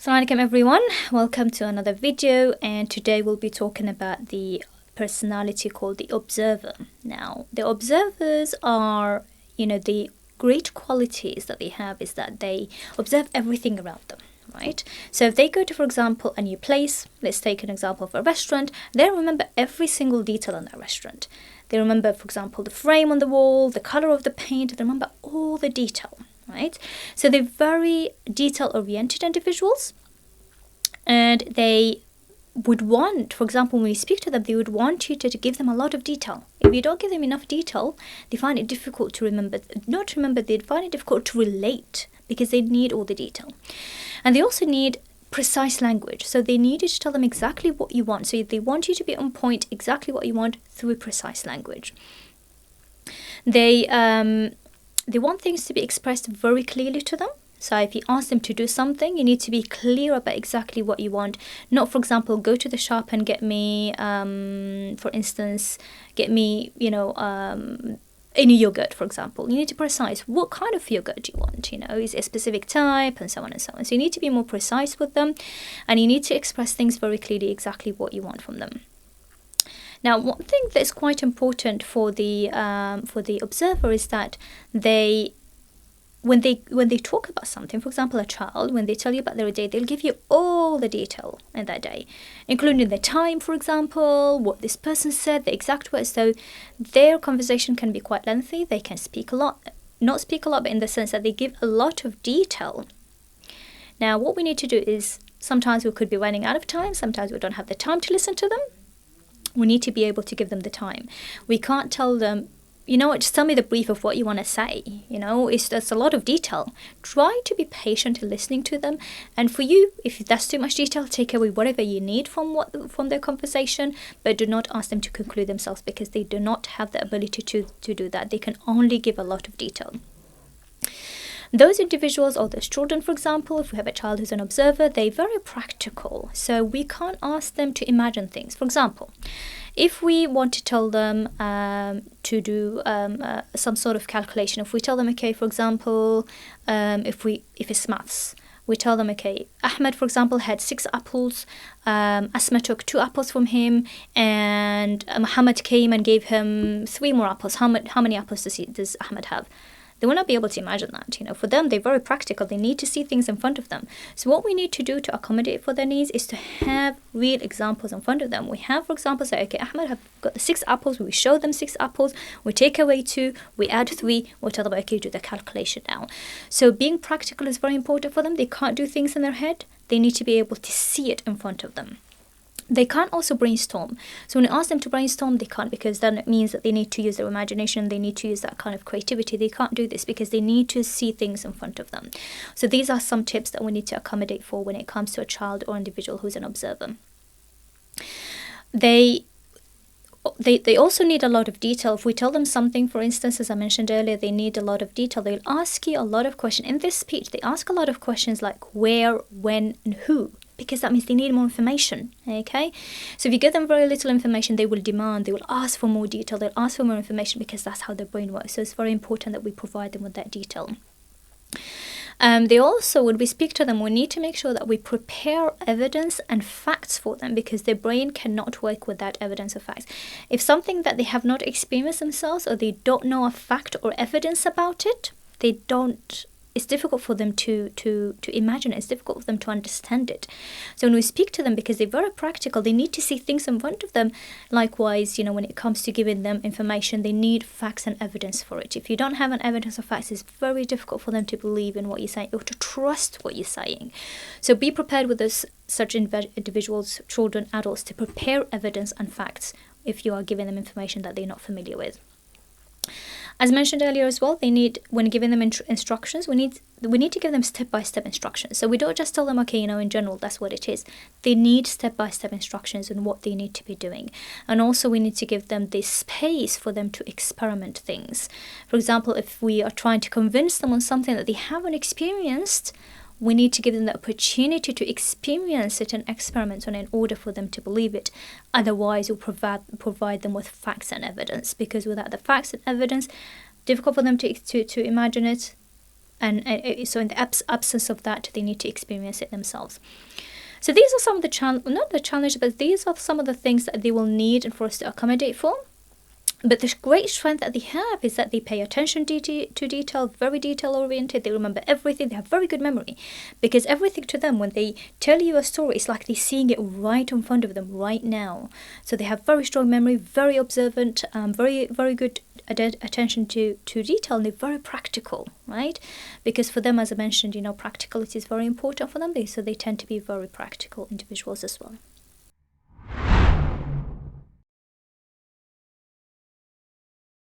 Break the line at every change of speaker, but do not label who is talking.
Assalamu alaikum everyone, welcome to another video, and today we'll be talking about the personality called the observer. Now, the observers are, the great qualities that they have is that they observe everything around them, right? So if they go to, for example, a new place, let's take an example of a restaurant, they remember every single detail in that restaurant. They remember, for example, the frame on the wall, the color of the paint, they remember all the detail. Right? So they're very detail-oriented individuals, and they would want, for example, when we speak to them, they would want you to give them a lot of detail. If you don't give them enough detail, they find it difficult to remember. Not to remember, they find it difficult to relate because they need all the detail. And they also need precise language. So they need you to tell them exactly what you want. So they want you to be on point, exactly what you want, through precise language. They want things to be expressed very clearly to them. So if you ask them to do something, you need to be clear about exactly what you want. Not, for example, go to the shop and get me, for instance, any yogurt, for example. You need to precise what kind of yogurt you want. Is it a specific type, and so on and so on. So you need to be more precise with them, and you need to express things very clearly, exactly what you want from them. Now, one thing that is quite important for the observer is that when they talk about something, for example, a child, when they tell you about their day, they'll give you all the detail in that day, including the time, for example, what this person said, the exact words. So their conversation can be quite lengthy. They can speak a lot, not speak a lot, but in the sense that they give a lot of detail. Now, what we need to do is sometimes we could be running out of time. Sometimes we don't have the time to listen to them. We need to be able to give them the time. We can't tell them, just tell me the brief of what you want to say. There's a lot of detail. Try to be patient in listening to them. And for you, if that's too much detail, take away whatever you need from their conversation, but do not ask them to conclude themselves because they do not have the ability to do that. They can only give a lot of detail. Those individuals or those children, for example, if we have a child who's an observer, they're very practical. So we can't ask them to imagine things. For example, if we want to tell them to do some sort of calculation, if we tell them, okay, for example, if it's maths, we tell them, okay, Ahmed, for example, had 6 apples. Asma took 2 apples from him, and Muhammad came and gave him 3 more apples. How many apples does Ahmed have? They will not be able to imagine that. For them, they're very practical. They need to see things in front of them. So what we need to do to accommodate for their needs is to have real examples in front of them. We have, for example, say, okay, Ahmed have got the 6 apples. We show them 6 apples. We take away 2. We add 3. We tell them, okay, do the calculation now. So being practical is very important for them. They can't do things in their head. They need to be able to see it in front of them. They can't also brainstorm. So when you ask them to brainstorm, they can't, because then it means that they need to use their imagination. They need to use that kind of creativity. They can't do this because they need to see things in front of them. So these are some tips that we need to accommodate for when it comes to a child or individual who's an observer. They also need a lot of detail. If we tell them something, for instance, as I mentioned earlier, they need a lot of detail. They'll ask you a lot of questions. In this speech, they ask a lot of questions like where, when, and who, because that means they need more information, okay? So if you give them very little information, they will demand, they will ask for more detail, they'll ask for more information because that's how their brain works. So it's very important that we provide them with that detail. They also, when we speak to them, we need to make sure that we prepare evidence and facts for them because their brain cannot work without evidence or facts. If something that they have not experienced themselves or they don't know a fact or evidence about it, it's difficult for them to imagine it. It's difficult for them to understand it. So when we speak to them, because they're very practical, they need to see things in front of them. Likewise, when it comes to giving them information, they need facts and evidence for it. If you don't have an evidence or facts, it's very difficult for them to believe in what you're saying or to trust what you're saying. So be prepared with such individuals, children, adults, to prepare evidence and facts if you are giving them information that they're not familiar with. As mentioned earlier as well, when giving them instructions, we need to give them step-by-step instructions. So we don't just tell them, okay, in general, that's what it is. They need step-by-step instructions on what they need to be doing. And also we need to give them the space for them to experiment things. For example, if we are trying to convince them on something that they haven't experienced, we need to give them the opportunity to experience it and experiment on it in order for them to believe it. Otherwise, we'll provide them with facts and evidence, because without the facts and evidence, difficult for them to imagine it, And so in the absence of that, they need to experience it themselves. So these are some of the not the challenges, but these are some of the things that they will need for us to accommodate for. But the great strength that they have is that they pay attention to detail, very detail oriented. They remember everything. They have very good memory, because everything to them, when they tell you a story, it's like they're seeing it right in front of them right now. So they have very strong memory, very observant, very good attention to detail, and they're very practical, right? Because for them, as I mentioned, practicality is very important for them. So they tend to be very practical individuals as well.